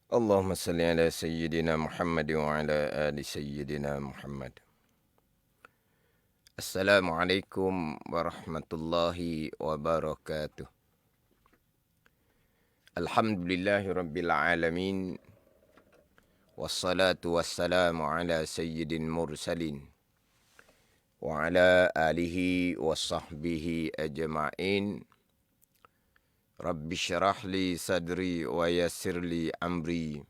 Allahumma salli ala Sayyidina Muhammad wa ala ali Sayyidina Muhammad. Assalamualaikum warahmatullahi wabarakatuh. Alhamdulillahi rabbil alamin. Wassalatu wassalamu ala Sayyidin mursalin. Wa ala alihi wa sahbihi ajma'in. Rabbi syarah li sadri wa yassir li amri.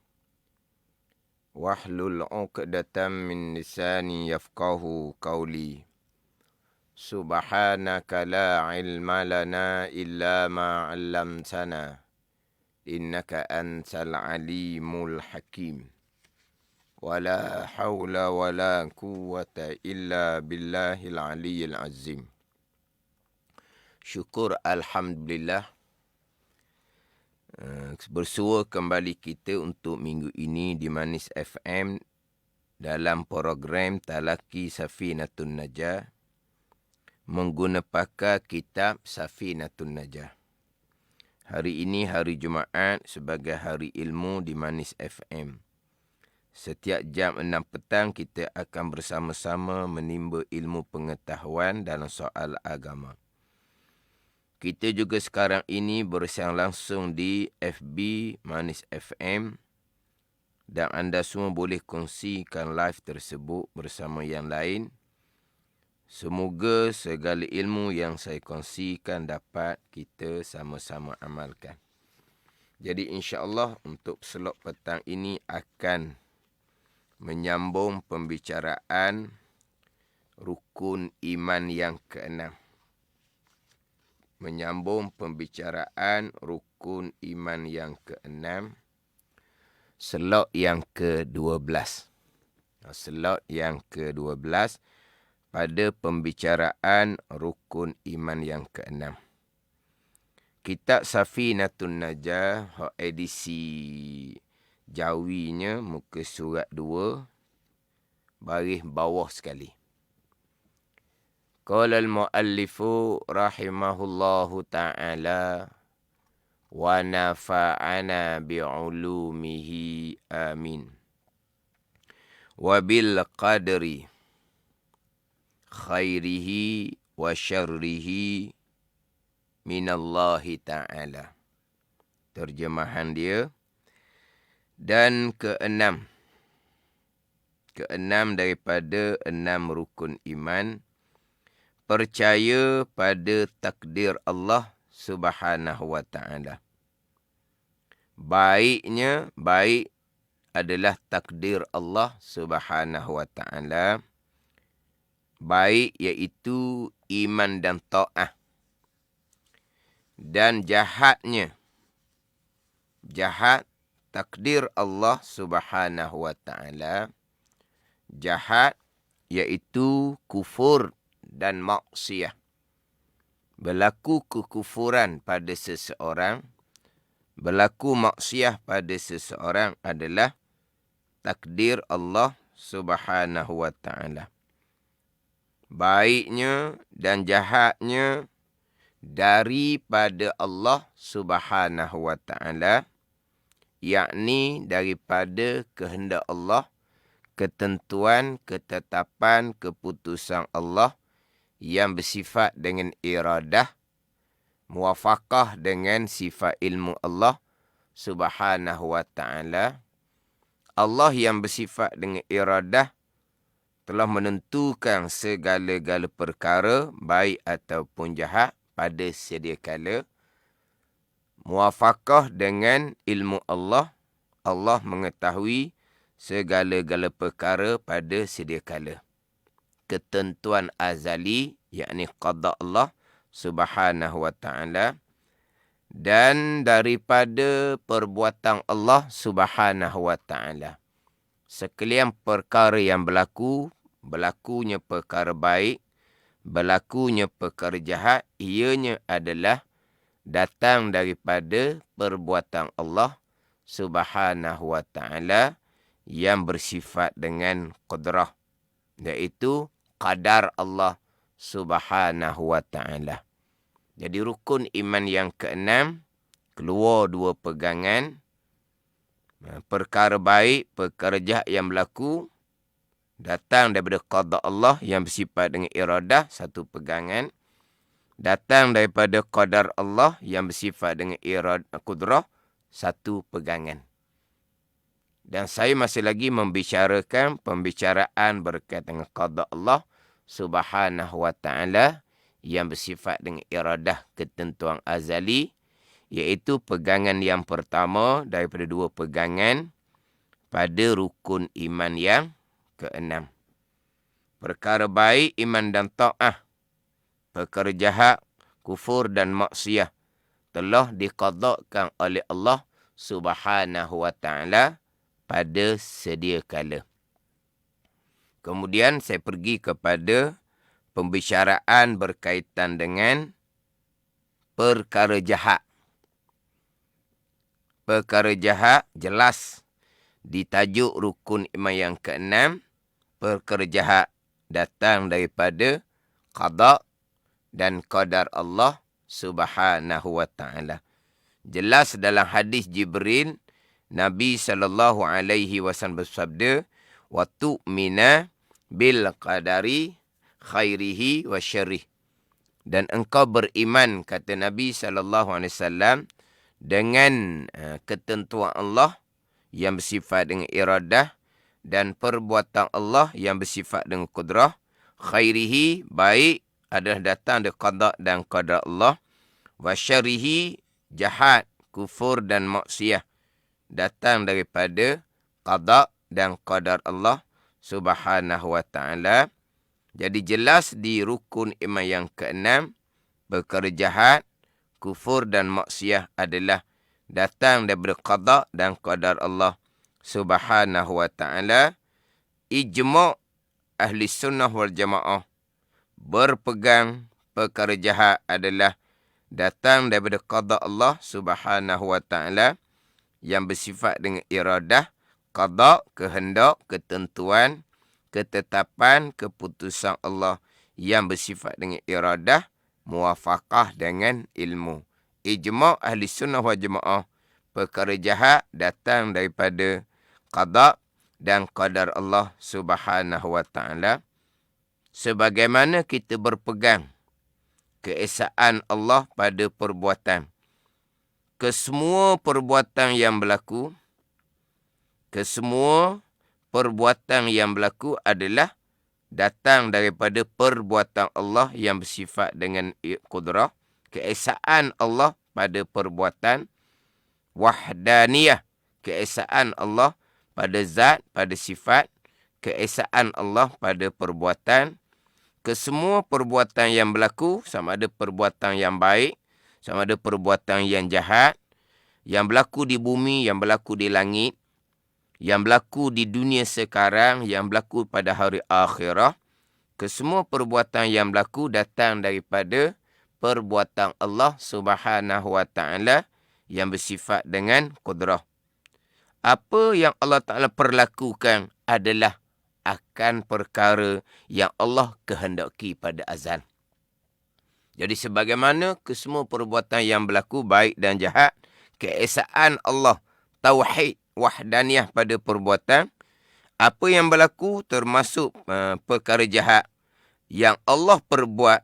Wahlul 'uqdatam min lisani yafqahu qawli. Subhanaka la ilma lana illa ma 'allamtana. Innaka antal alimul hakim. Wala hawla wala quwwata illa billahil aliyyil azim. Syukur alhamdulillah. Bersua kembali kita untuk minggu ini di Manis FM dalam program Talaki Safinatun Najah menggunakan kitab Safinatun Najah. Hari ini hari Jumaat sebagai hari ilmu di Manis FM. Setiap jam 6 petang kita akan bersama-sama menimba ilmu pengetahuan dalam soal agama. Kita juga sekarang ini bersiaran langsung di FB Manis FM dan anda semua boleh kongsikan live tersebut bersama yang lain. Semoga segala ilmu yang saya kongsikan dapat kita sama-sama amalkan. Jadi insya-Allah untuk slot petang ini akan menyambung pembicaraan rukun iman yang keenam. Menyambung pembicaraan rukun iman yang keenam, slot yang ke-12. Slot yang ke-12 pada pembicaraan rukun iman yang keenam. Kitab Safinatun Najah, edisi Jawinya, muka surat 2, baris bawah sekali. Qala al-muallifu rahimahullahu ta'ala wa nafa'ana bi'ulumihi amin. Wa bil qadri khairihi wa syarrihi minallahi ta'ala. Terjemahan dia. Dan keenam daripada 6 rukun iman, percaya pada takdir Allah Subhanahu wa ta'ala. Baik adalah takdir Allah Subhanahu wa ta'ala. Baik iaitu iman dan ta'ah. Dan jahat takdir Allah Subhanahu wa ta'ala. Jahat iaitu kufur dan maksiyah. Berlaku kekufuran pada seseorang, berlaku maksiyah pada seseorang adalah takdir Allah Subhanahu wa ta'ala. Baiknya dan jahatnya daripada Allah Subhanahu wa ta'ala, yakni daripada kehendak Allah, ketentuan, ketetapan, keputusan Allah yang bersifat dengan iradah, muwafaqah dengan sifat ilmu Allah Subhanahu wa ta'ala. Allah yang bersifat dengan iradah telah menentukan segala-gala perkara, baik ataupun jahat, pada sedia kala. Muwafaqah dengan ilmu Allah, Allah mengetahui segala-gala perkara pada sedia kala. Ketentuan azali, yakni qada Allah Subhanahu wa ta'ala, dan daripada perbuatan Allah Subhanahu wa ta'ala. Sekalian perkara yang berlakunya perkara baik, berlakunya perkara jahat, ianya adalah datang daripada perbuatan Allah Subhanahu wa ta'ala yang bersifat dengan qudrah, iaitu qadar Allah Subhanahu wa ta'ala. Jadi rukun iman yang keenam, keluar 2 pegangan. Perkara baik, perkara jahat yang berlaku datang daripada qada Allah yang bersifat dengan iradah, satu pegangan. Datang daripada qadar Allah yang bersifat dengan iradah, kudrah, satu pegangan. Dan saya masih lagi membicarakan pembicaraan berkaitan dengan qada Allah Subhanahu wa ta'ala yang bersifat dengan iradah, ketentuan azali, iaitu pegangan yang pertama daripada dua pegangan pada rukun iman yang keenam. Perkara baik, iman dan ta'ah. Perkara jahat, kufur dan maksiyah telah diqadakkan oleh Allah Subhanahu wa ta'ala pada sedia kala. Kemudian saya pergi kepada pembicaraan berkaitan dengan perkara jahat. Perkara jahat jelas di tajuk rukun iman yang keenam. Perkara jahat datang daripada qada dan qadar Allah Subhanahu wa ta'ala. Jelas dalam hadis Jibril, Nabi SAW bersabda, wa tu'mina bil qadari khairihi wa syarrih. Dan engkau beriman, kata Nabi SAW, dengan ketentuan Allah yang bersifat dengan iradah dan perbuatan Allah yang bersifat dengan kudrah. Khairihi, baik, adalah datang dari qada dan qadar Allah. Wa syarrihi, jahat, kufur dan maksiyah, datang daripada qada dan qadar Allah Subhanahu wa ta'ala. Jadi jelas di rukun iman yang keenam, perkara jahat, kufur dan maksiyah adalah datang daripada qada dan qadar Allah Subhanahu wa ta'ala. Ijma' ahli sunnah wal jamaah berpegang perkara jahat adalah datang daripada qada Allah Subhanahu wa ta'ala yang bersifat dengan iradah, qada, kehendak, ketentuan, ketetapan, keputusan Allah yang bersifat dengan iradah, muwafaqah dengan ilmu. Ijma' ahli sunnah wal jamaah, perkara jahat datang daripada qada dan qadar Allah Subhanahu wa ta'ala. Sebagaimana kita berpegang keesaan Allah pada perbuatan. Kesemua perbuatan yang berlaku, adalah datang daripada perbuatan Allah yang bersifat dengan kudrah. Keesaan Allah pada perbuatan. Wahdaniyah, keesaan Allah pada zat, pada sifat. Keesaan Allah pada perbuatan. Kesemua perbuatan yang berlaku, sama ada perbuatan yang baik, sama ada perbuatan yang jahat, yang berlaku di bumi, yang berlaku di langit, yang berlaku di dunia sekarang, yang berlaku pada hari akhirah. Kesemua perbuatan yang berlaku datang daripada perbuatan Allah Subhanahu wa ta'ala yang bersifat dengan kudrah. Apa yang Allah Ta'ala perlakukan adalah akan perkara yang Allah kehendaki pada azal. Jadi sebagaimana kesemua perbuatan yang berlaku baik dan jahat, keesaan Allah, tauhid, wahdaniyah pada perbuatan, apa yang berlaku termasuk perkara jahat yang Allah perbuat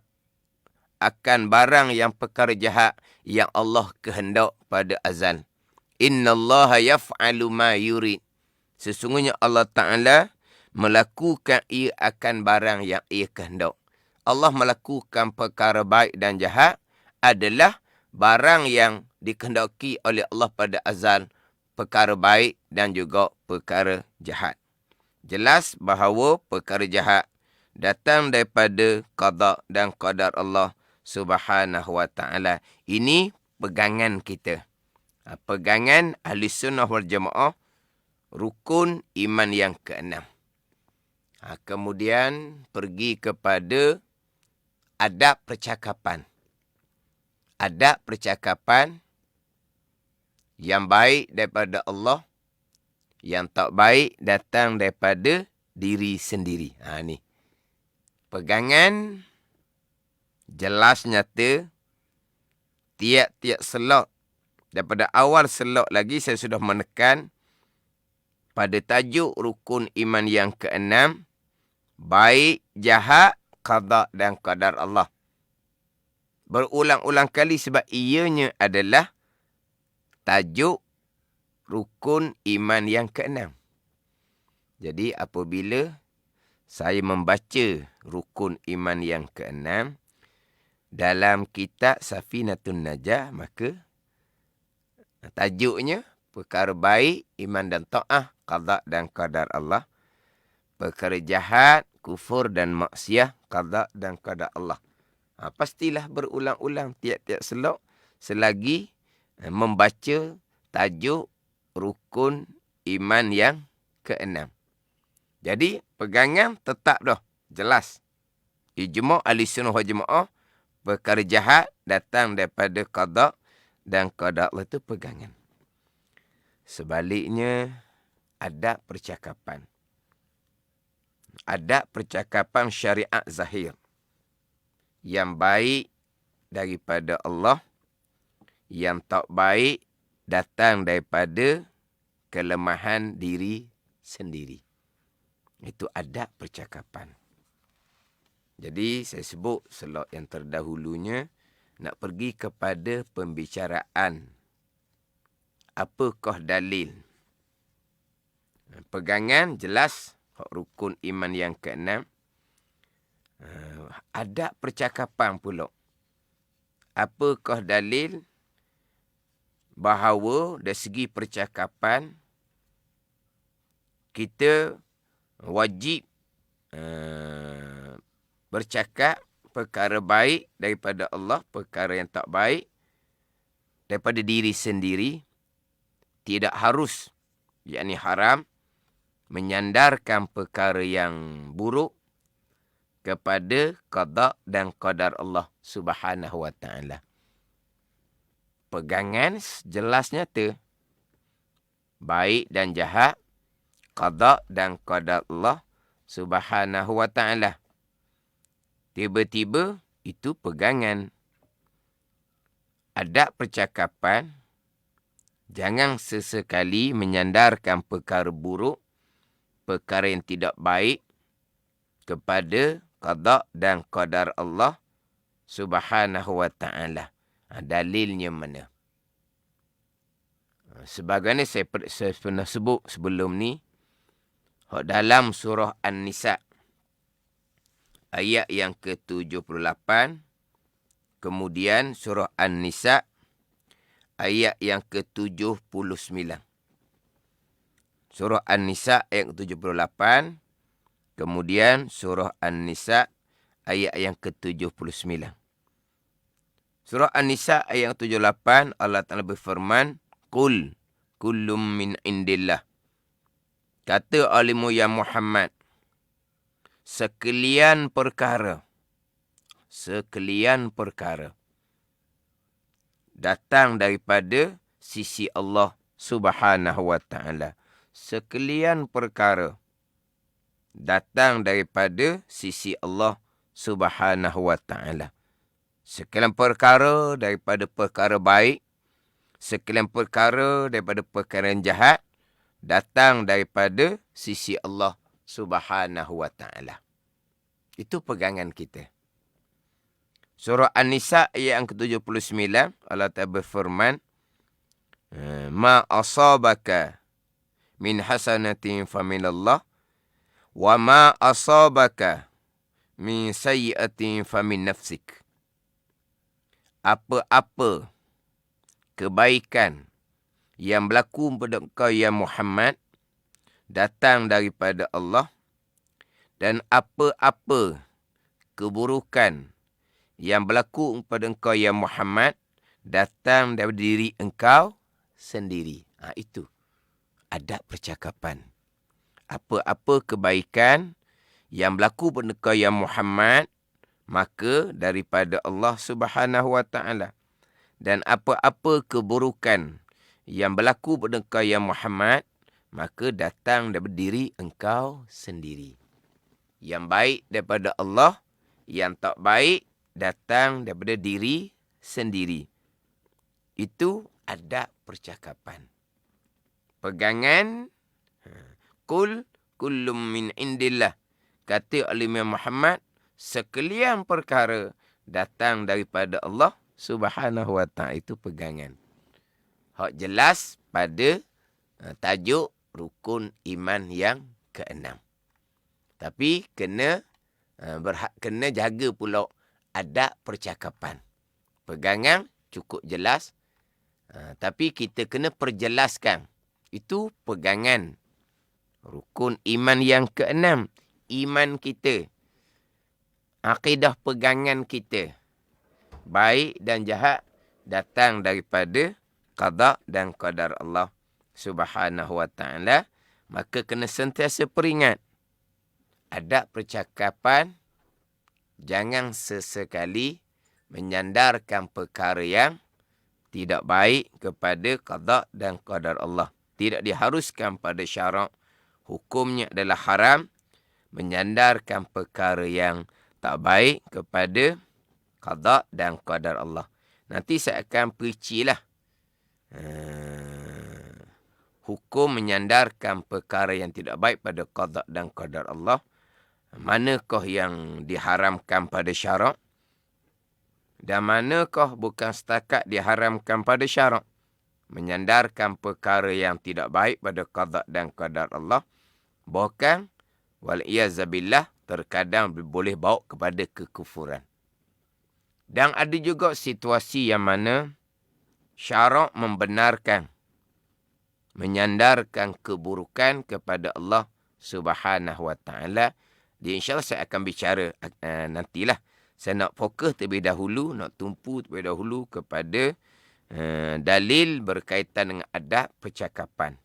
akan barang yang perkara jahat yang Allah kehendak pada azal. Innallaha yaf'alu ma yurid. Sesungguhnya Allah Ta'ala melakukan ia akan barang yang ia kehendak. Allah melakukan perkara baik dan jahat adalah barang yang dikehendaki oleh Allah pada azal, perkara baik dan juga perkara jahat. Jelas bahawa perkara jahat datang daripada qada dan qadar Allah Subhanahu wa ta'ala. Ini pegangan kita. Pegangan ahli sunnah wal jamaah, rukun iman yang keenam. Kemudian pergi kepada adab percakapan. Adab percakapan yang baik daripada Allah, yang tak baik datang daripada diri sendiri. Ni. Pegangan jelas nyata, tiap-tiap selok. Daripada awal selok lagi saya sudah menekan pada tajuk rukun iman yang keenam, baik, jahat, qada dan qadar Allah. Berulang-ulang kali sebab ianya adalah tajuk rukun iman yang keenam. Jadi apabila saya membaca rukun iman yang keenam dalam kitab Safinatun Najah, maka tajuknya perkara baik, iman dan ta'ah, qada dan qadar Allah. Perkara jahat, kufur dan maksiat, qada dan qadar Allah. Pastilah berulang-ulang tiap-tiap selok selagi membaca tajuk rukun iman yang keenam. Jadi pegangan tetap dah, jelas. Ijma' ahli sunnah wal jamaah, perkara jahat datang daripada qada dan qadar Allah itu pegangan. Sebaliknya, adab percakapan. Adab percakapan syariat zahir. Yang baik daripada Allah, yang tak baik datang daripada kelemahan diri sendiri. Itu adab percakapan. Jadi saya sebut slot yang terdahulunya nak pergi kepada pembicaraan. Apakah dalil? Pegangan jelas rukun iman yang keenam. Adab percakapan pula. Apakah dalil bahawa dari segi percakapan kita wajib bercakap perkara baik daripada Allah, perkara yang tak baik daripada diri sendiri. Tidak harus, yakni haram, menyandarkan perkara yang buruk kepada qada dan qadar Allah Subhanahu wa ta'ala. Pegangan jelas nyata. Baik dan jahat, qada dan qadar Allah Subhanahu wa ta'ala. Tiba-tiba itu pegangan. Adab percakapan, jangan sesekali menyandarkan perkara buruk, perkara yang tidak baik kepada qada dan qadar Allah Subhanahu wa ta'ala. Dalilnya mana? Sebagaimana saya pernah sebut sebelum ni, dalam surah An-Nisa ayat yang ke-78, kemudian surah An-Nisa ayat yang ke-79. Surah An-Nisa ayat ke-78, kemudian surah An-Nisa ayat yang ke-79. Surah An-Nisa ayat 78, Allah Ta'ala berfirman, Qul kullum min indillah. Kata alimu ya Muhammad, sekalian perkara datang daripada sisi Allah Subhanahu wa ta'ala. Sekalian perkara datang daripada sisi Allah Subhanahu wa ta'ala. Sekalian perkara daripada perkara baik, sekalian perkara daripada perkara yang jahat, datang daripada sisi Allah Subhanahu wa ta'ala. Itu pegangan kita. Surah An-Nisa ayat yang ke-79, Allah Ta'ala berfirman, Ma asabaka min hasanatin faminallah, wa ma asabaka min sayyiatin famin nafsik. Apa-apa kebaikan yang berlaku pada engkau ya Muhammad datang daripada Allah, dan apa-apa keburukan yang berlaku pada engkau ya Muhammad datang dari diri engkau sendiri. Itu adab percakapan. Apa-apa kebaikan yang berlaku pada engkau ya Muhammad, maka daripada Allah Subhanahu wa ta'ala. Dan apa-apa keburukan yang berlaku pada engkau ya Muhammad, maka datang daripada diri engkau sendiri. Yang baik daripada Allah, yang tak baik datang daripada diri sendiri. Itu adab percakapan. Pegangan Qul kullum min indillah. Kata Imam Muhammad, sekalian perkara datang daripada Allah Subhanahu wa ta'ala. Itu pegangan. Hak jelas pada tajuk rukun iman yang keenam. Tapi kena kena jaga pula adab percakapan. Pegangan cukup jelas. Tapi kita kena perjelaskan. Itu pegangan rukun iman yang keenam. Iman kita. Akidah pegangan kita. Baik dan jahat datang daripada qada dan qadar Allah Subhanahu wa ta'ala. Maka kena sentiasa peringat. Adab percakapan, jangan sesekali menyandarkan perkara yang tidak baik kepada qada dan qadar Allah. Tidak diharuskan pada syarak. Hukumnya adalah haram menyandarkan perkara yang tak baik kepada qada dan qadar Allah. Nanti saya akan perincilah hukum menyandarkan perkara yang tidak baik pada qada dan qadar Allah. Manakah yang diharamkan pada syarak dan manakah bukan setakat diharamkan pada syarak. Menyandarkan perkara yang tidak baik pada qada dan qadar Allah. Bahkan wal'iyazabillah terkadang boleh bawa kepada kekufuran. Dan ada juga situasi yang mana syarak membenarkan menyandarkan keburukan kepada Allah Subhanahu wa ta'ala. InsyaAllah saya akan bicara nantilah. Saya nak fokus terlebih dahulu, nak tumpu terlebih dahulu kepada dalil berkaitan dengan adab percakapan.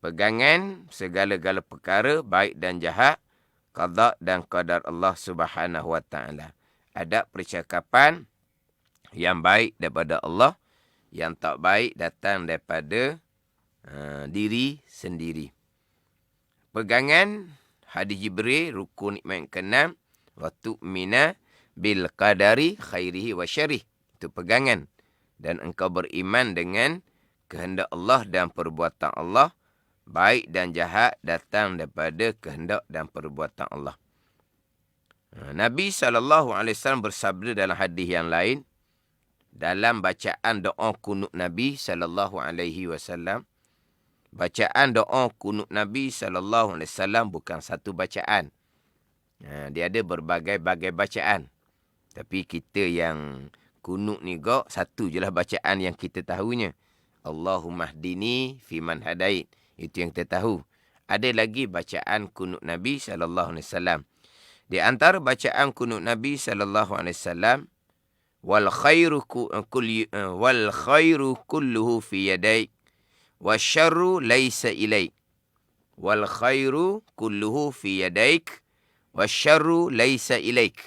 Pegangan segala-gala perkara, baik dan jahat, qada dan qadar Allah Subhanahu wa ta'ala. Adab percakapan yang baik daripada Allah, yang tak baik datang daripada diri sendiri. Pegangan hadis Jibril, rukun iman ke-6, wa tu'mina bil qadari khairihi wa syarih. Itu pegangan. Dan engkau beriman dengan kehendak Allah dan perbuatan Allah, baik dan jahat datang daripada kehendak dan perbuatan Allah. Nabi SAW bersabda dalam hadis yang lain, dalam bacaan doa kunut Nabi SAW, bacaan doa kunut Nabi SAW bukan satu bacaan. Dia ada berbagai-bagai bacaan. Tapi kita yang kunut ni satu je lah bacaan yang kita tahunya. Allahumma hdini fiman hadait. Itu yang kita tahu. Ada lagi bacaan kunut Nabi SAW. Di antara bacaan kunut Nabi SAW, wal khairu kulluhu fi yadaik wasyarru laysa ilaik. Wal khairu kulluhu fi yadaik wasyarru laysa ilaik.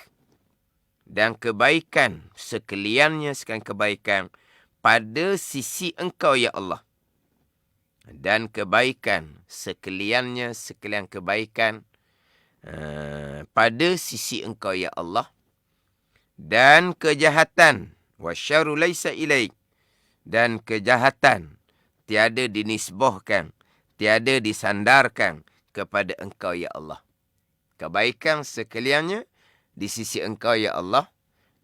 Dan kebaikan sekaliannya sekalian kebaikan pada sisi engkau ya Allah. Dan kebaikan sekaliannya sekalian kebaikan pada sisi engkau ya Allah. Dan kejahatan wasyarru laysa ilaik, dan kejahatan tiada dinisbahkan, tiada disandarkan kepada engkau ya Allah. Kebaikan sekaliannya di sisi engkau ya Allah,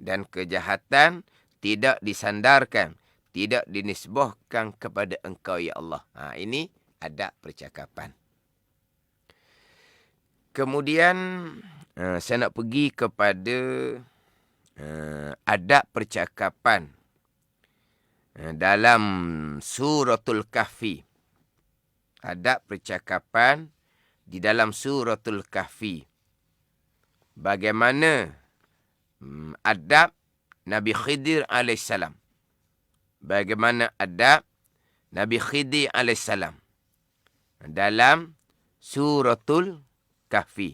dan kejahatan tidak disandarkan, tidak dinisbahkan kepada engkau ya Allah. Ini adab percakapan. Kemudian saya nak pergi kepada adab percakapan dalam suratul Kahfi. Adab percakapan di dalam suratul Kahfi. Bagaimana adab Nabi Khidir AS. Bagaimana adab Nabi Khidir AS dalam suratul Kahfi.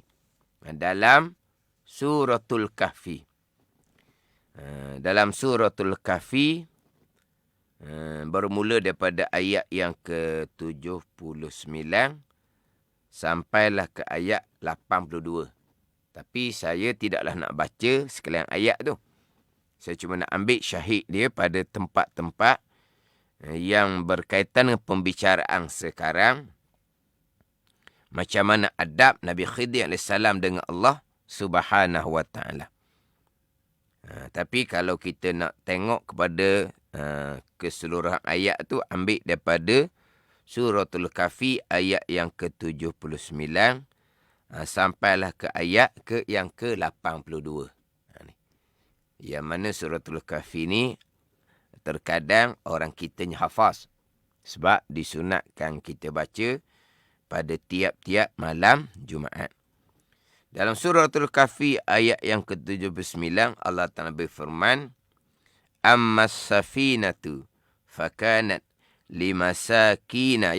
Dalam suratul Kahfi. Dalam suratul Kahfi, bermula daripada ayat yang ke-79 sampailah ke ayat 82. Tapi saya tidaklah nak baca sekalian ayat tu. Saya cuma nak ambil syahid dia pada tempat-tempat yang berkaitan dengan pembicaraan sekarang. Macam mana adab Nabi Khidir AS dengan Allah Subhanahu Wa Taala. Tapi kalau kita nak tengok kepada keseluruhan ayat tu, ambil daripada Suratul Kahfi ayat yang ke-79 sampailah ke ayat yang ke-82. Yang mana Suratul Kahfi ni terkadang orang kita hafaz sebab disunatkan kita baca pada tiap-tiap malam Jumaat. Dalam Suratul Kahfi ayat yang ke-79 Allah Ta'ala berfirman, Ammas safinatu fakanat limasakina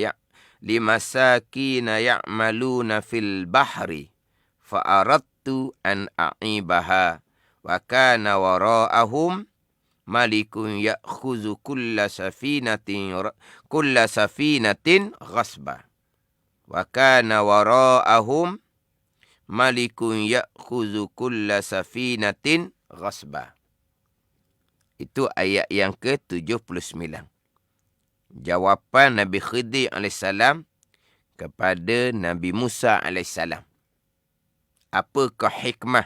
ya'maluna fil bahri fa'aradtu an a'ibaha wa kana wara'ahum malikun ya'khuzu kulla safinatin ghasba wa kana wara'ahum malikun ya'khuzu kulla safinatin ghasba. Itu ayat yang ke-79. Jawapan Nabi Khidir AS kepada Nabi Musa AS. Apakah hikmah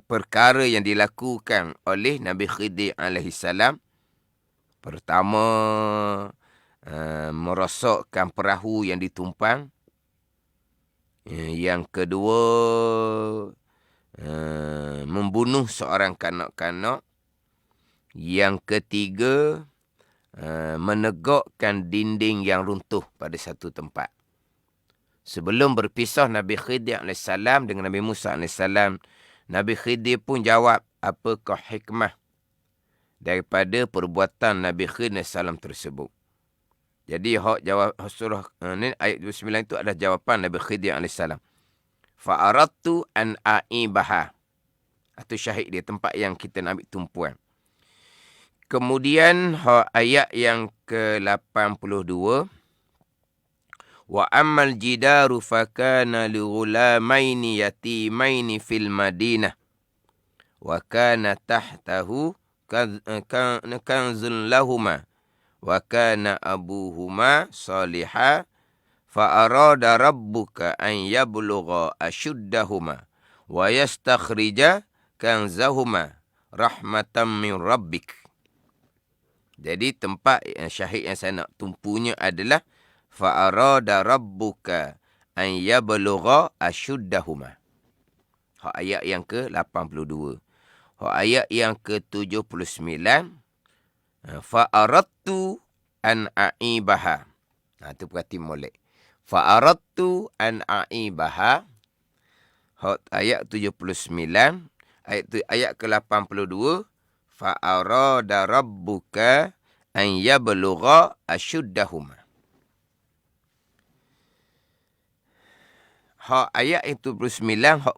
perkara yang dilakukan oleh Nabi Khidir AS? Pertama, merosakkan perahu yang ditumpang. Yang kedua, membunuh seorang kanak-kanak. Yang ketiga, menegakkan dinding yang runtuh pada satu tempat. Sebelum berpisah Nabi Khidir AS dengan Nabi Musa AS, Nabi Khidir pun jawab apakah hikmah daripada perbuatan Nabi Khidir AS tersebut. Jadi jawab surah ni ayat 29 itu adalah jawapan Nabi Khidir AS. Fa'aradtu an a'ibaha. Itu syahid dia, tempat yang kita nak ambil tumpuan. Kemudian ayat yang ke-82, wa ammal jidaru fakana li ghulamaini yatimaini fil Madinah wa kana tahtahu kanzun lahuma wa kana abuhuma salihah fa arada rabbuka an yablugha ashuddahuma wa yastakhrija kanzahuma rahmatan min rabbik. Jadi tempat syahid yang saya nak tumpunya adalah fa arada rabbuka an yablugha ashuddahuma. Ayat yang ke-82. Ayat yang ke-79, fa'aradtu an a'ibaha. Itu perhati molek. Fa'aradtu an a'ibaha. Ayat 79. Ayat ke-82. Fa'arada rabbuka an yablugha ashuddahuma. Ayat 79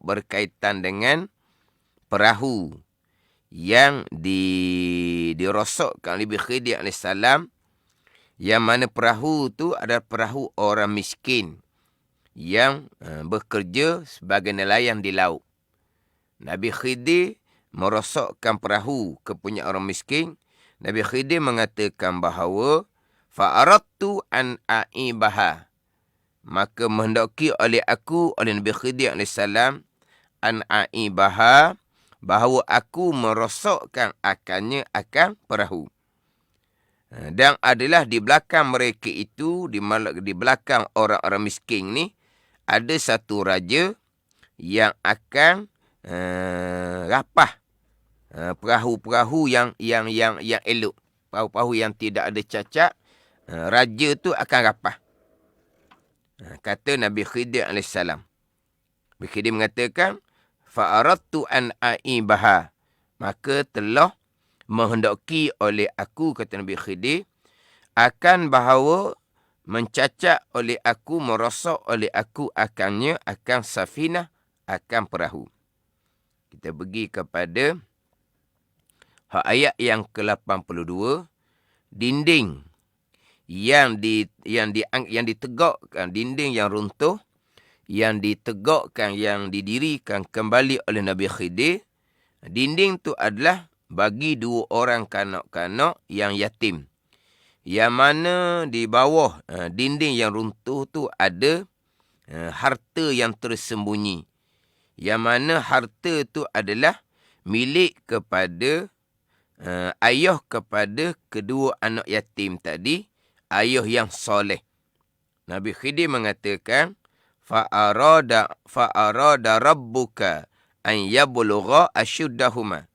berkaitan dengan perahu yang dirosakkan oleh Nabi Khidir AS, yang mana perahu tu adalah perahu orang miskin yang bekerja sebagai nelayan di laut. Nabi Khidir merosakkan perahu kepunyaan orang miskin. Nabi Khidir mengatakan bahawa fa'aradtu an a'ibaha, maka menghendaki oleh aku, oleh Nabi Khidir AS, an a'ibaha, bahawa aku merosakkan akannya akan perahu. Dan adalah di belakang mereka itu, di belakang orang-orang miskin ni, ada satu raja yang akan rapah perahu-perahu yang elok, perahu-perahu yang tidak ada cacat. Raja tu akan rapah. Kata Nabi Khidir AS. Nabi Khidir mengatakan, fa'aradtu an a'ibaha, maka telah menghendaki oleh aku, kata Nabi Khidir, akan bahawa mencacat oleh aku, merosak oleh aku akannya, akan safinah, akan perahu. Kita pergi kepada ayat yang ke-82, dinding yang ditegakkan, dinding yang runtuh, yang ditegakkan, yang didirikan kembali oleh Nabi Khidir. Dinding tu adalah bagi dua orang kanak-kanak yang yatim. yang mana di bawah dinding yang runtuh tu ada harta yang tersembunyi. Yang mana harta tu adalah milik kepada ayah kepada kedua anak yatim tadi, ayah yang soleh. Nabi Khidir mengatakan, fa'arada rabbuka an yablugha ashuddahuma.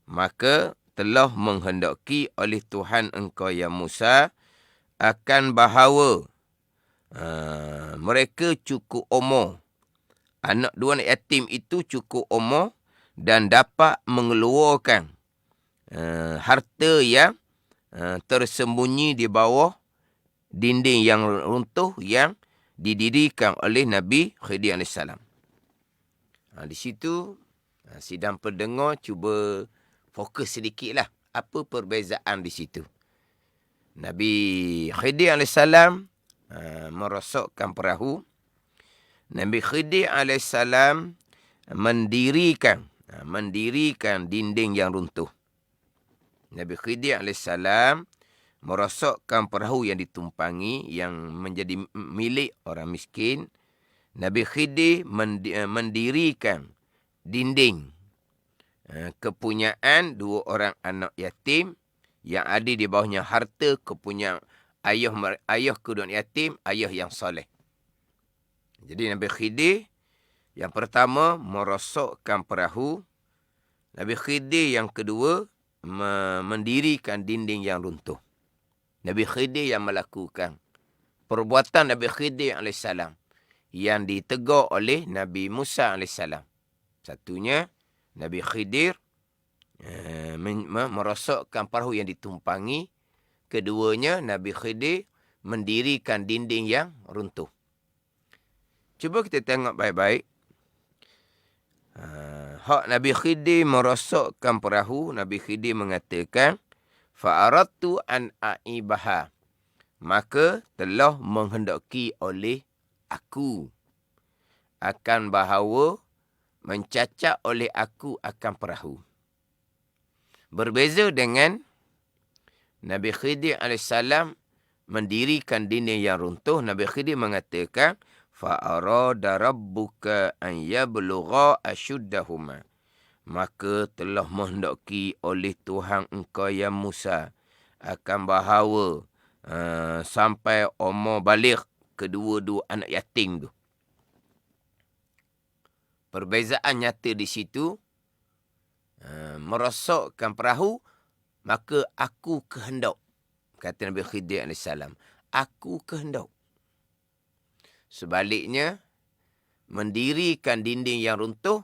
Maka telah menghendaki oleh Tuhan engkau ya Musa akan bahawa mereka cukup umur. Dua anak yatim itu cukup umur dan dapat mengeluarkan harta yang tersembunyi di bawah dinding yang runtuh yang didirikan oleh Nabi Khidir AS. Di situ, sidang pendengar cuba fokus sedikitlah. Apa perbezaan di situ? Nabi Khidir AS merosokkan perahu. Nabi Khidir AS mendirikan dinding yang runtuh. Nabi Khidir AS merosokkan perahu yang ditumpangi yang menjadi milik orang miskin. Nabi Khidir mendirikan dinding kepunyaan dua orang anak yatim yang ada di bawahnya harta kepunyaan ayah kedua anak yatim, ayah yang soleh. Jadi Nabi Khidir yang pertama merosokkan perahu. Nabi Khidir yang kedua mendirikan dinding yang runtuh. Nabi Khidir yang melakukan perbuatan Nabi Khidir AS yang ditegur oleh Nabi Musa AS. Satunya, Nabi Khidir merosokkan perahu yang ditumpangi. Keduanya, Nabi Khidir mendirikan dinding yang runtuh. Cuba kita tengok baik-baik. Hak Nabi Khidir merosokkan perahu, Nabi Khidir mengatakan, fa'aradtu an a'ibaha. Maka telah menghendaki oleh aku akan bahawa mencacat oleh aku akan perahu. Berbeza dengan Nabi Khidir AS mendirikan dinding yang runtuh. Nabi Khidir mengatakan, fa'arada rabbuka an yablugha ashuddahuma. Maka telah menghendaki oleh Tuhan engkau ya Musa akan bahawa sampai umur baligh kedua-dua anak yatim tu. Perbezaan nyata di situ, merosokkan perahu, maka aku kehendak. Kata Nabi Khidir AS, aku kehendak. Sebaliknya, mendirikan dinding yang runtuh,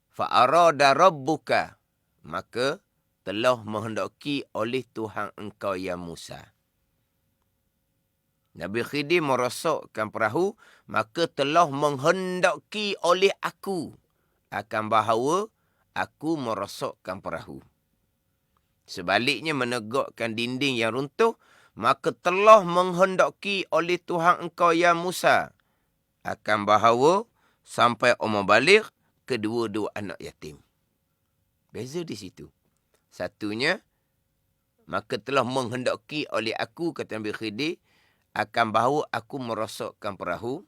fa'arada rabbuka, maka telah menghendaki oleh Tuhan engkau ya Musa. Nabi Khidir merosokkan perahu, maka telah menghendaki oleh aku akan bahawa aku merosokkan perahu. Sebaliknya menegakkan dinding yang runtuh, maka telah menghendaki oleh Tuhan engkau ya Musa akan bahawa sampai umur baligh kedua-dua anak yatim. Beza di situ. Satunya, maka telah menghendaki oleh aku, kata Nabi Khidir, akan bahawa aku merosokkan perahu.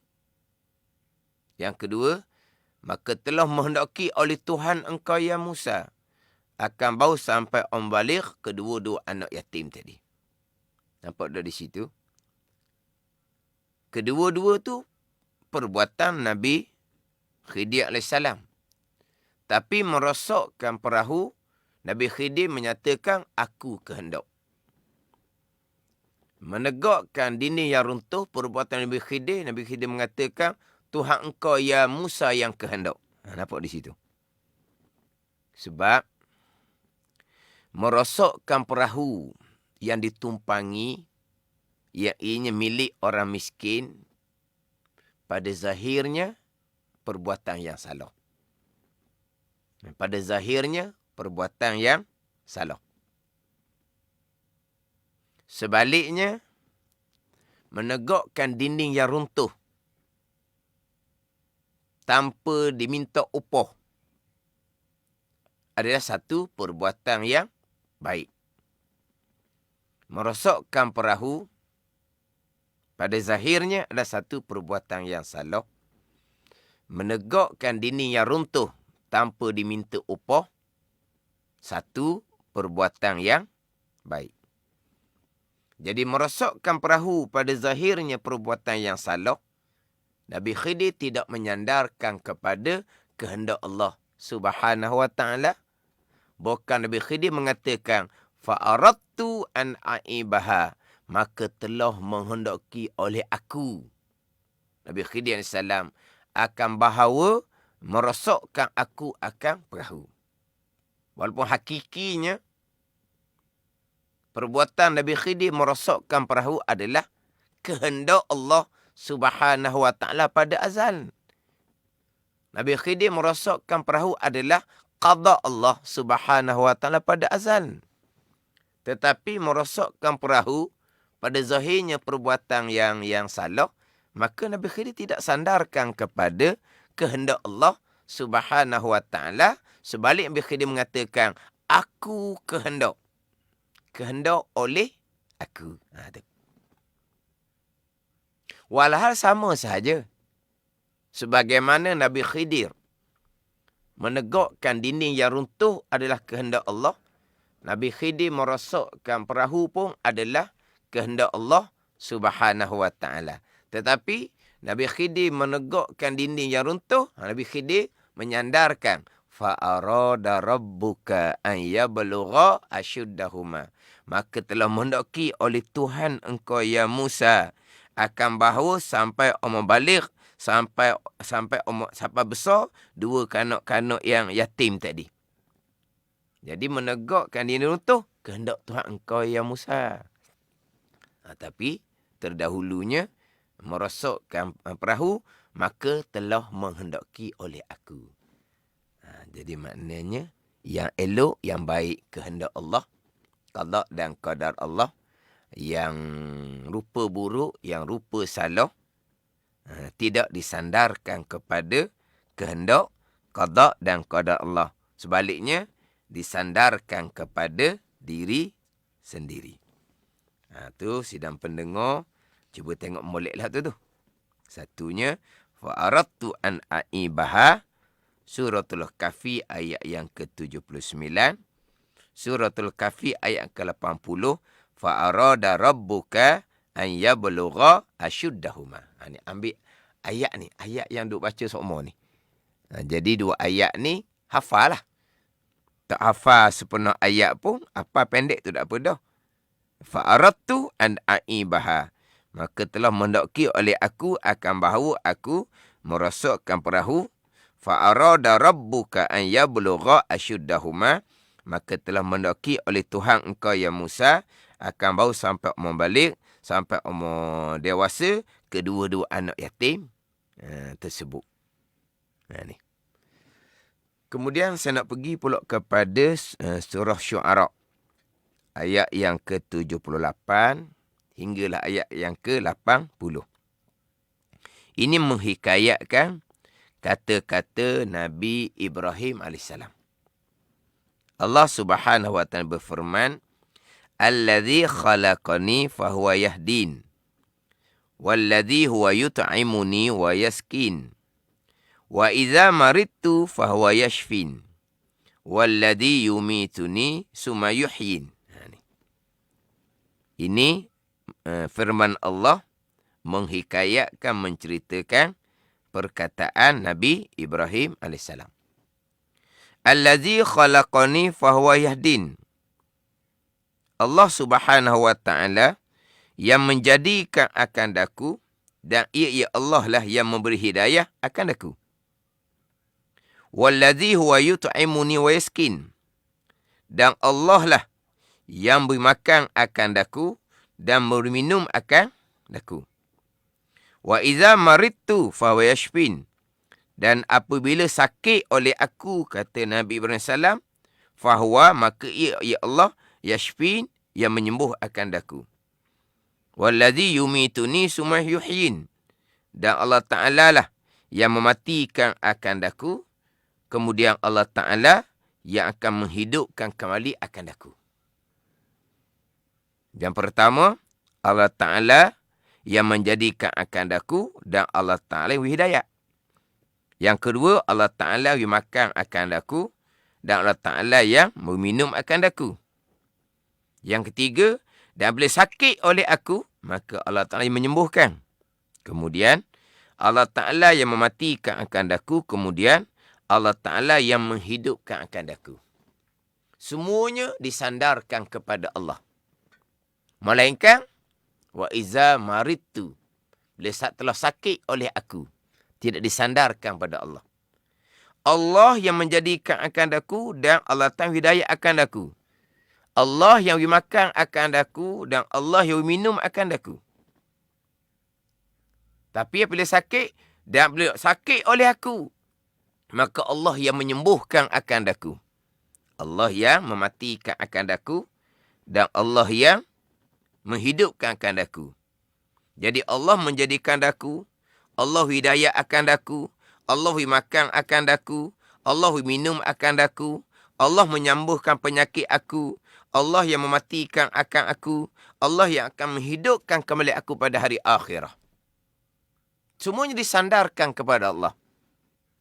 Yang kedua, maka telah menghendaki oleh Tuhan engkau ya Musa akan bahawa sampai umur baligh kedua-dua anak yatim tadi. Nampak dah di situ? Kedua-dua tu perbuatan Nabi Khidir AS. Tapi merosokkan perahu, Nabi Khidir menyatakan aku kehendak. Menegakkan dinding yang runtuh, perbuatan Nabi Khidir mengatakan Tuhan engkau ya Musa yang kehendak. Nampak di situ? Sebab merosokkan perahu yang ditumpangi, yang ianya milik orang miskin, pada zahirnya perbuatan yang salah. Pada zahirnya perbuatan yang salah. Sebaliknya, menegakkan dinding yang runtuh tanpa diminta upah adalah satu perbuatan yang baik. merosokkan perahu pada zahirnya adalah satu perbuatan yang salah. Menegakkan dinding yang runtuh tanpa diminta upah, satu perbuatan yang baik. Jadi merosokkan perahu pada zahirnya perbuatan yang salah. Nabi Khidir tidak menyandarkan kepada kehendak Allah Subhanahu wa ta'ala. Bukan Nabi Khidir mengatakan, fa'aradtu an a'ibaha, maka telah menghendaki oleh aku. Nabi Khidir AS akan bahawa merosokkan aku akan perahu. Walaupun hakikinya, perbuatan Nabi Khidir merosokkan perahu adalah kehendak Allah Subhanahu wa ta'ala pada azal. Nabi Khidir merosokkan perahu adalah qada Allah Subhanahu wa ta'ala pada azal. Tetapi merosokkan perahu pada zahirnya perbuatan yang salah, maka Nabi Khidir tidak sandarkan kepada kehendak Allah Subhanahu wa ta'ala. Sebalik Nabi Khidir mengatakan, aku kehendak. Kehendak oleh aku. Walhal sama sahaja. Sebagaimana Nabi Khidir menegakkan dinding yang runtuh adalah kehendak Allah, Nabi Khidir merosokkan perahu pun adalah kehendak Allah Subhanahu wa ta'ala. Tetapi Nabi Khidir menegakkan dinding yang runtuh, Nabi Khidir menyandarkan, fa'arada rabbuka an yablugha ashuddahuma, maka telah menghendaki oleh Tuhan engkau ya Musa akan bahawa sampai umur balik, sampai besar, dua kanak-kanak yang yatim tadi. Jadi menegakkan dinding runtuh, kehendak Tuhan engkau ya Musa. Tapi terdahulunya merosokkan perahu, maka telah menghendaki oleh aku. Jadi maknanya yang elok, yang baik kehendak Allah, qada dan qadar Allah. Yang rupa buruk, yang rupa salah, tidak disandarkan kepada kehendak, qada dan qadar Allah. Sebaliknya, disandarkan kepada diri sendiri. Tu sidang pendengar, cuba tengok moleklah tu. Satunya, fa'aradtu an a'ibaha, Suratul Kahfi ayat yang ke-79. Suratul Kahfi ayat ke-80. Fa'arada rabbuka an yablugha ashuddahuma. Ni ambil ayat ni, ayat yang duk baca semua ni. Jadi dua ayat ni hafal lah. Tak hafal sepenuh ayat pun, apa pendek tu tak apa dah. Fa'aradtu an a'ibaha, maka telah menghendaki oleh aku akan bahawa aku merosokkan perahu. Fa'arada rabbuka an yablugha ashuddahuma, maka telah menghendaki oleh Tuhan engkau ya Musa akan bawa sampai umur balik, sampai umur dewasa, kedua-dua anak yatim tersebut. Ni. Kemudian saya nak pergi pula kepada surah Syu'ara. Ayat yang ke-78 hinggalah ayat yang ke-80. Ini menghikayatkan kata-kata Nabi Ibrahim AS. Allah Subhanahu wa ta'ala berfirman, Alladhi khalaqani fahuwa yahdin, walladhi huwa yut'imuni wa yaskin, wa idza maridtu fahuwa yashfin, walladhi yumituni summa yuhyin. Ini firman Allah menghikayatkan, menceritakan perkataan Nabi Ibrahim AS. Alladhi khalaqani fahuwa yahdin. Allah Subhanahu wa ta'ala yang menjadikan akan daku, dan ia Allah lah yang memberi hidayah akan daku. Walladhi huwa yut'imuni wa yaskin. Dan Allah lah yang beri makan akan daku dan beri minum akan daku. Wa idza maridtu fa huwa yashfin. Dan apabila sakit oleh aku, kata Nabi Ibrahim salam, fa huwa, maka ia Allah yashfin, yang menyembuh akan daku. Walladhi yumituni summa yuhyin. Dan Allah Ta'ala lah yang mematikan akan daku, kemudian Allah Ta'ala yang akan menghidupkan kembali akan daku. Yang pertama, Allah Ta'ala yang menjadikan akan daku dan Allah Ta'ala yang hidayah. Yang kedua, Allah Ta'ala yang makan akan daku dan Allah Ta'ala yang meminum akan daku. Yang ketiga, dan bila sakit oleh aku, maka Allah Ta'ala yang menyembuhkan. Kemudian, Allah Ta'ala yang mematikan akan daku. Kemudian, Allah Ta'ala yang menghidupkan akan daku. Semuanya disandarkan kepada Allah. Melainkan, wa iza maridtu, bila telah sakit oleh aku, tidak disandarkan pada Allah. Allah yang menjadikan akan daku dan Allah Ta'ala hidayah akan daku. Allah yang makan akan daku dan Allah yang minum akan daku. Tapi apabila sakit, dan bila sakit oleh aku, maka Allah yang menyembuhkan akan daku. Allah yang mematikan akan daku dan Allah yang menghidupkan akan daku. Jadi Allah menjadikan daku, Allah hidayah akan daku, Allah makan akan daku, Allah minum akan daku, Allah menyembuhkan penyakit aku, Allah yang mematikan akan aku, Allah yang akan menghidupkan kembali aku pada hari akhirah. Semuanya disandarkan kepada Allah.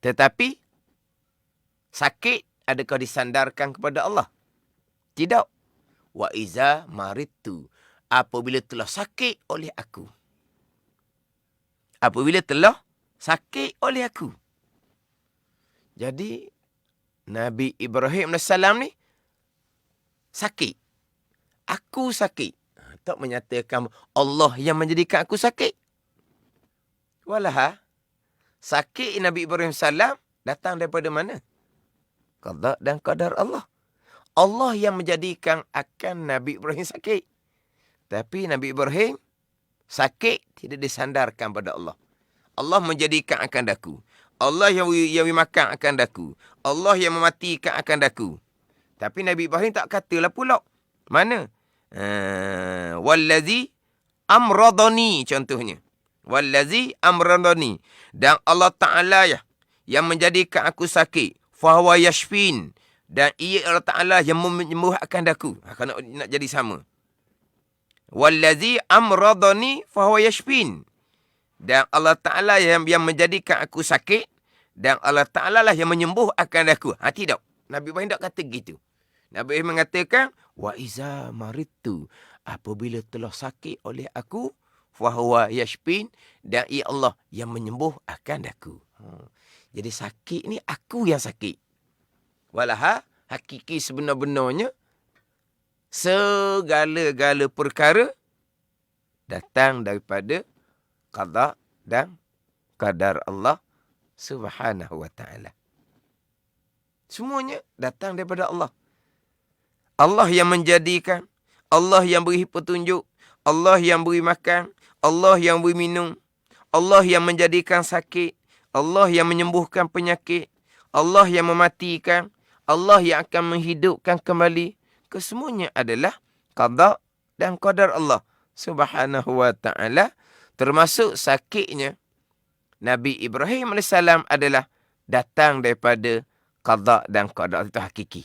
Tetapi, sakit adakah disandarkan kepada Allah? Tidak. Wa iza maridtu, apabila telah sakit oleh aku. Apabila telah sakit oleh aku. Jadi, Nabi Ibrahim AS ni sakit. Aku sakit. Tak menyatakan Allah yang menjadikan aku sakit. Walah, sakit Nabi Ibrahim AS datang daripada mana? Qada dan qadar Allah. Allah yang menjadikan akan Nabi Ibrahim sakit. Tapi Nabi Ibrahim sakit tidak disandarkan pada Allah. Allah menjadikan akan daku. Allah yang makan akan daku. Allah yang mematikan akan daku. Tapi Nabi Ibrahim tak katalah pula. Mana? Wallazi amradani contohnya. Wallazi amradani. Dan Allah Ta'ala yang menjadikan aku sakit. Fahuwa yashfin. Dan ia Allah Ta'ala yang menyembuhkan daku. Kalau nak jadi sama. Wallazi amradani fahuwa yashfin. Dan Allah Ta'ala yang menjadikan aku sakit. Dan Allah Ta'ala lah yang menyembuhkan daku. Tidak. Nabi Ibrahim tak kata gitu. Nabi Ibrahim mengatakan, wa iza maridtu, apabila telah sakit oleh aku, fahuwa yashfin, dan ia Allah yang menyembuhkan daku. Jadi sakit ni aku yang sakit. Walah hakiki sebenar-benarnya segala-gala perkara datang daripada qada dan qadar Allah Subhanahu wa ta'ala. Semuanya datang daripada Allah. Allah yang menjadikan, Allah yang beri petunjuk, Allah yang beri makan, Allah yang beri minum, Allah yang menjadikan sakit, Allah yang menyembuhkan penyakit, Allah yang mematikan, Allah yang akan menghidupkan kembali. Kesemuanya adalah qada dan qadar Allah Subhanahu wa ta'ala. Termasuk sakitnya Nabi Ibrahim AS adalah datang daripada qada dan qadar, itu hakiki.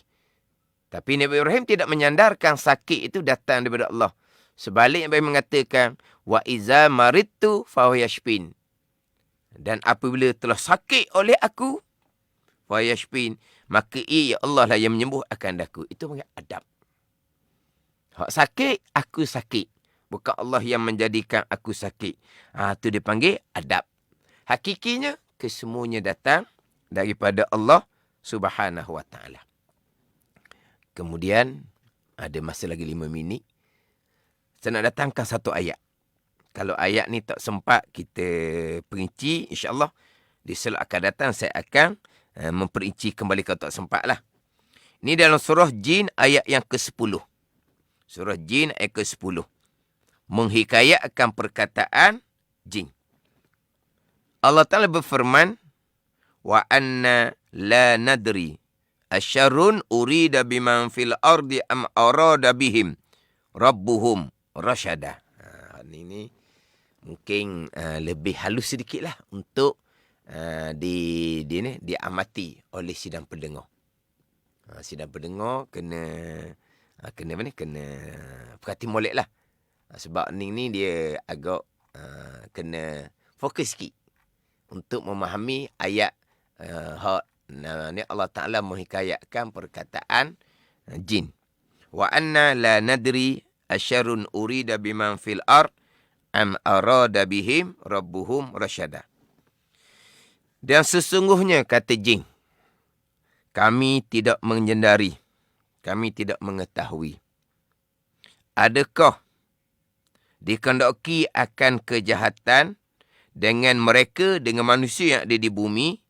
Tapi Nabi Ibrahim tidak menyandarkan sakit itu datang daripada Allah. Sebaliknya Nabi mengatakan, wa iza maridtu fahuwa yashfin. Dan apabila telah sakit oleh aku, fahuwa yashfin, maka ia Allah lah yang menyembuhkan daku. Itu panggil adab. Hak sakit, aku sakit. Bukan Allah yang menjadikan aku sakit. Itu dipanggil adab. Hakikinya, kesemuanya datang daripada Allah Subhanahu wa ta'ala. Kemudian, ada masa lagi 5 minit. Saya nak datangkan satu ayat. Kalau ayat ni tak sempat kita perinci, insyaAllah di slot akan datang saya akan memperinci kembali kalau tak sempat lah. Ini dalam surah Jin ayat yang ke-10. Surah Jin ayat ke-10. Menghikayatkan perkataan jin. Allah Ta'ala berfirman, wa anna la nadri asyarrun urida biman fil ardi am arada bihim rabbuhum rasyada. Ini mungkin lebih halus sedikit lah untuk diamati oleh sidang pendengar. Sidang pendengar kena Kena apa ni? Kena perhati molek lah. Sebab ni dia agak kena fokus sikit untuk memahami ayat ni Allah Ta'ala menghikayatkan perkataan jin. Wa anna la nadri asyarun urida biman fil ard am arada bihim rabbuhum rasyada. Dan sesungguhnya kata jin, kami tidak menyendari, kami tidak mengetahui, adakah dikehendaki akan kejahatan dengan mereka, dengan manusia yang ada di bumi,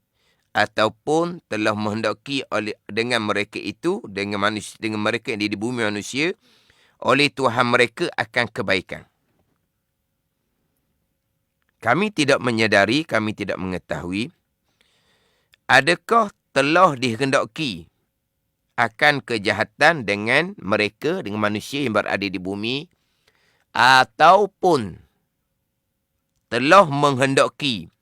ataupun telah menghendaki oleh dengan mereka itu, dengan mereka yang ada di bumi manusia, oleh Tuhan mereka akan kebaikan. Kami tidak menyadari, kami tidak mengetahui, adakah telah dikehendaki akan kejahatan dengan mereka, dengan manusia yang berada di bumi, ataupun telah menghendaki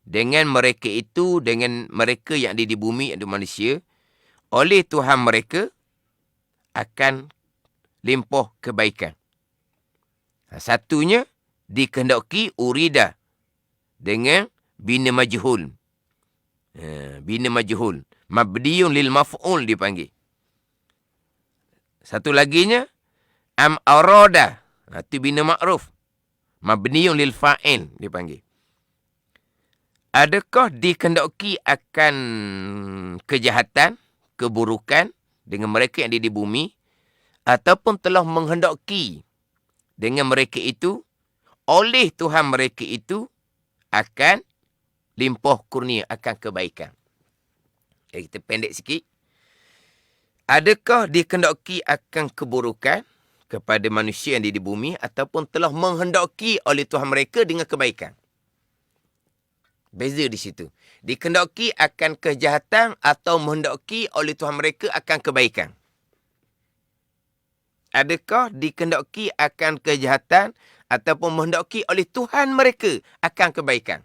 dengan mereka itu, dengan mereka yang ada di bumi, ada manusia, oleh Tuhan mereka akan limpah kebaikan. Satunya dikehendaki urida dengan bina majhul. Bina majhul. Mabdiyun lil maf'ul dipanggil. Satu laginya am arada. Itu bina ma'ruf. Mabniyun lil fa'il dipanggil. Adakah dikehendaki akan kejahatan, keburukan dengan mereka yang ada di bumi, ataupun telah menghendaki dengan mereka itu, oleh Tuhan mereka itu akan limpah kurnia, akan kebaikan. Jadi kita pendek sikit. Adakah dikehendaki akan keburukan kepada manusia yang ada di bumi, ataupun telah menghendaki oleh Tuhan mereka dengan kebaikan? Beza di situ. Dikehendaki akan kejahatan atau menghendaki oleh Tuhan mereka akan kebaikan. Adakah dikehendaki akan kejahatan ataupun menghendaki oleh Tuhan mereka akan kebaikan?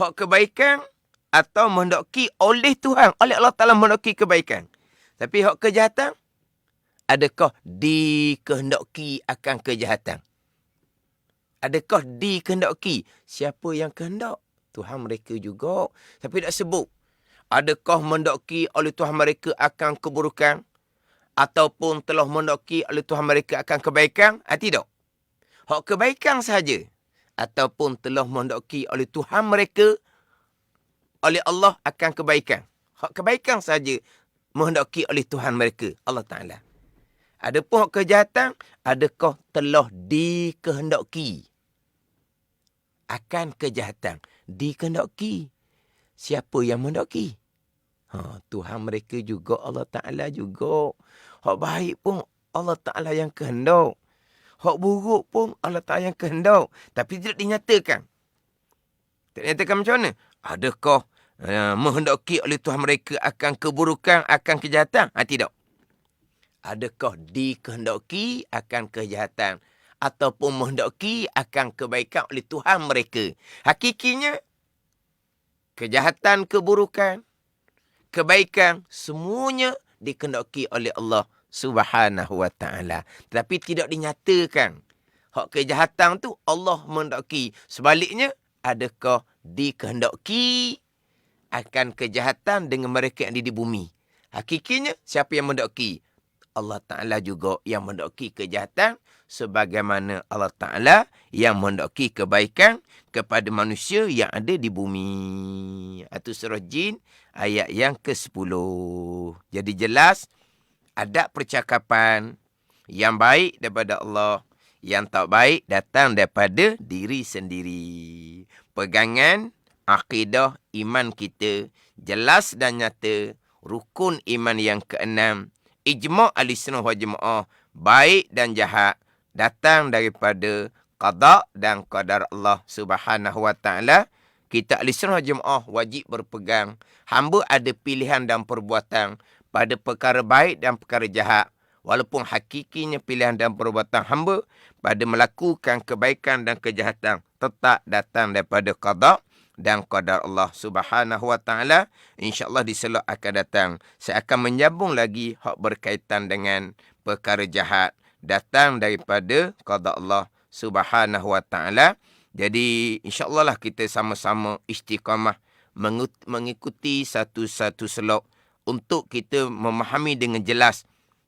Hak kebaikan atau menghendaki oleh Tuhan, oleh Allah Ta'ala menghendaki kebaikan. Tapi hak kejahatan, adakah dikehendaki akan kejahatan? Adakah dikehendaki? Siapa yang kehendak? Tuhan mereka juga. Tapi tak sebut. Adakah menghendaki oleh Tuhan mereka akan keburukan? Ataupun telah menghendaki oleh Tuhan mereka akan kebaikan? Tidak. Hak kebaikan sahaja. Ataupun telah menghendaki oleh Tuhan mereka, oleh Allah akan kebaikan. Hak kebaikan sahaja menghendaki oleh Tuhan mereka, Allah Ta'ala. Adapun hak kejahatan, adakah telah dikehendaki akan kejahatan? Dikehendaki. Siapa yang menghendaki? Tuhan mereka juga, Allah Ta'ala juga. Hak baik pun Allah Ta'ala yang kehendak. Hak buruk pun Allah Ta'ala yang kehendak. Tapi tidak dinyatakan. Tak dinyatakan macam mana? Adakah menghendaki oleh Tuhan mereka akan keburukan, akan kejahatan? Tidak. Adakah dikehendaki akan kejahatan ataupun menghendaki akan kebaikan oleh Tuhan mereka? Hakikinya, kejahatan, keburukan, kebaikan, semuanya dikehendaki oleh Allah Subhanahu wa Ta'ala. Tetapi tidak dinyatakan. Hak kejahatan tu Allah menghendaki. Sebaliknya, adakah dikehendaki akan kejahatan dengan mereka yang ada di bumi? Hakikinya, siapa yang menghendaki? Allah Ta'ala juga yang menghendaki kejahatan, sebagaimana Allah Ta'ala yang menghendaki kebaikan kepada manusia yang ada di bumi. Itu surah Jin ayat yang ke-10. Jadi jelas, adab percakapan yang baik daripada Allah, yang tak baik datang daripada diri sendiri. Pegangan akidah iman kita jelas dan nyata. Rukun iman yang ke-6, ijma' ahli-sunnah wal jamaah, baik dan jahat datang daripada qada dan qadar Allah Subhanahu wa Ta'ala. Kita ahli-sunnah wal jamaah wajib berpegang. Hamba ada pilihan dan perbuatan pada perkara baik dan perkara jahat. Walaupun hakikinya pilihan dan perbuatan hamba pada melakukan kebaikan dan kejahatan tetap datang daripada qada dan qadar Allah Subhanahu Wa Taala. InsyaAllah di slot akan datang, saya akan menyambung lagi hak berkaitan dengan perkara jahat datang daripada qada Allah Subhanahu Wa Taala. Jadi insyaAllah lah kita sama-sama istiqamah mengikuti satu-satu slot untuk kita memahami dengan jelas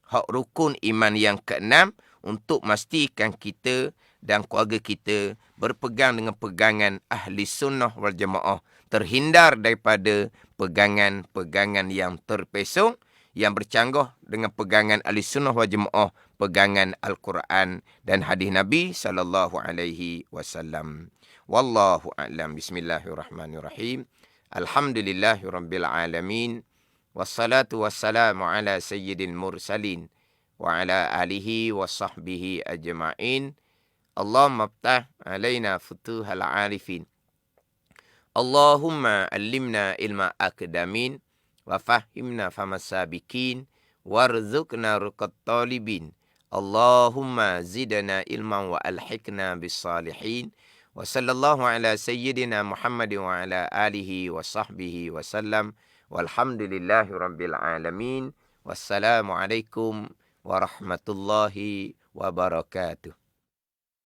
hak rukun iman yang keenam, untuk memastikan kita dan keluarga kita berpegang dengan pegangan ahli sunnah wal jamaah, terhindar daripada pegangan-pegangan yang terpesong, yang bercanggah dengan pegangan ahli sunnah wal jamaah, pegangan Al-Quran dan hadis Nabi sallallahu alaihi wasallam. Wallahu a'lam. Bismillahirrahmanirrahim. Alhamdulillahirabbil alamin. Wassalatu wassalamu ala sayyidil mursalin wa ala alihi wa sahbihi ajma'in. Allahumma aftah alaina futuhal arifin. Allahumma allimna ilma akdamin wa fahimna famas sabikin warzuqna ruqat talibin. Allahumma zidna ilman wa alhiqna bis salihin. Wa sallallahu ala sayyidina Muhammadin wa ala alihi wa sahbihi wa sallam. Walhamdulillahi rabbil alamin. Wassalamualaikum warahmatullahi wabarakatuh.